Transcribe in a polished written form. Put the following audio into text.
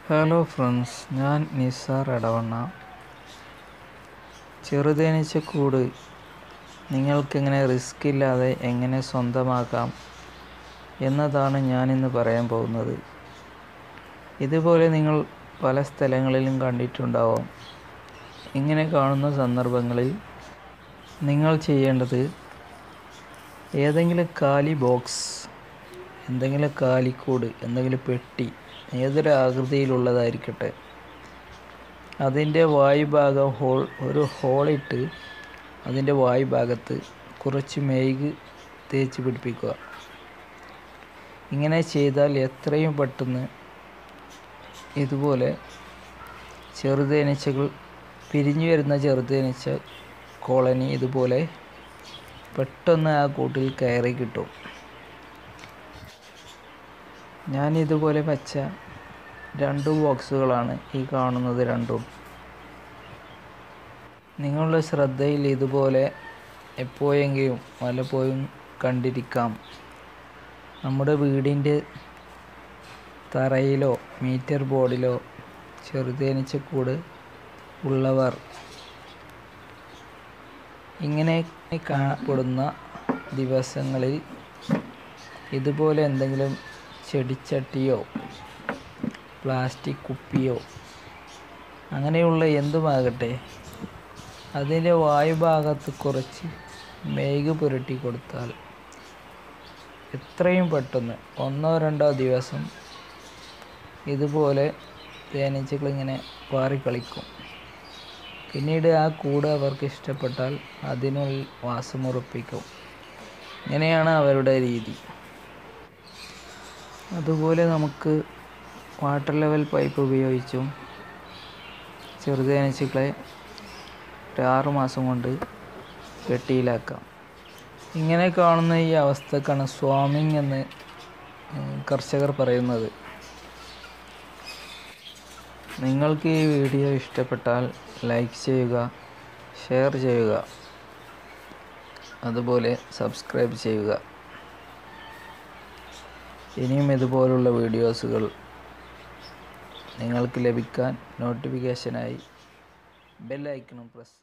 Hello friends, ഞാൻ Nisar Edavanna. ചെറുതേനീച്ചക്കൂട് നിങ്ങൾക്കെങ്ങനെ risk ഇല്ലാതെ എങ്ങനെ സ്വന്തമാക്കാം എന്നതാണ് ഞാനിന്ന് പറയാൻ പോകുന്നത്. ഇതുപോലെ നിങ്ങൾ പല സ്ഥലങ്ങളിലും കണ്ടിട്ടുണ്ടാവാം. ഇങ്ങനെ കാണുന്ന സന്ദർഭങ്ങളിൽ നിങ്ങൾ ചെയ്യേണ്ടത് ഏതെങ്കിലും കാലി ബോക്സ്, എന്തെങ്കിലും കാലിക്കൂട്, എന്തെങ്കിലും പെട്ടി, ഏതൊരു ആകൃതിയിലുള്ളതായിരിക്കട്ടെ, അതിൻ്റെ വായുഭാഗം ഒരു ഹോളിട്ട് അതിൻ്റെ വായുഭാഗത്ത് കുറച്ച് മെഴുക് തേച്ച് പിടിപ്പിക്കുക. ഇങ്ങനെ ചെയ്താൽ എത്രയും പെട്ടെന്ന് ഇതുപോലെ ചെറുതേനീച്ചകൾ പിരിഞ്ഞു വരുന്ന ചെറുതേനീച്ച കോളനി ഇതുപോലെ പെട്ടെന്ന് ആ കൂട്ടിൽ കയറി കിട്ടും. ഞാൻ ഇതുപോലെ വെച്ച 2 ബോക്സുകളാണ് ഈ കാണുന്നത് രണ്ടും. നിങ്ങളുടെ ശ്രദ്ധയിൽ ഇതുപോലെ എപ്പോഴെങ്കിലും വല്ലപ്പോഴും കണ്ടിരിക്കാം. നമ്മുടെ വീടിൻ്റെ തറയിലോ മീറ്റർ ബോർഡിലോ ചെറുതേനീച്ചക്കൂട് ഉള്ളവർ ഇങ്ങനെ കാണപ്പെടുന്ന ദിവസങ്ങളിൽ ഇതുപോലെ എന്തെങ്കിലും ചെടിച്ചട്ടിയോ പ്ലാസ്റ്റിക് കുപ്പിയോ അങ്ങനെയുള്ള എന്തുമാകട്ടെ, അതിൻ്റെ വായുഭാഗത്ത് കുറച്ച് മെഴുക് പുരട്ടി കൊടുത്താൽ എത്രയും പെട്ടെന്ന് 1-2 ദിവസം ഇതുപോലെ തേനീച്ചകളിങ്ങനെ പാറിക്കളിക്കും. പിന്നീട് ആ കൂട് അവർക്ക് ഇഷ്ടപ്പെട്ടാൽ അതിനുള്ളിൽ വാസമുറപ്പിക്കും. ഇങ്ങനെയാണ് അവരുടെ രീതി. അതുപോലെ നമുക്ക് വാട്ടർ ലെവൽ പൈപ്പ് ഉപയോഗിച്ചും ചെറുതേനീച്ചകളെ 6 മാസം കൊണ്ട് പെട്ടിയിലാക്കാം. ഇങ്ങനെ കാണുന്ന ഈ അവസ്ഥക്കാണ് സ്വാമിങ് എന്ന് കർഷകർ പറയുന്നത്. നിങ്ങൾക്ക് ഈ വീഡിയോ ഇഷ്ടപ്പെട്ടാൽ ലൈക്ക് ചെയ്യുക, ഷെയർ ചെയ്യുക, അതുപോലെ സബ്സ്ക്രൈബ് ചെയ്യുക. ഇനിയും ഇതുപോലുള്ള വീഡിയോസുകൾ നിങ്ങൾക്ക് ലഭിക്കാൻ നോട്ടിഫിക്കേഷനായി ബെൽ ഐക്കണും പ്രസ്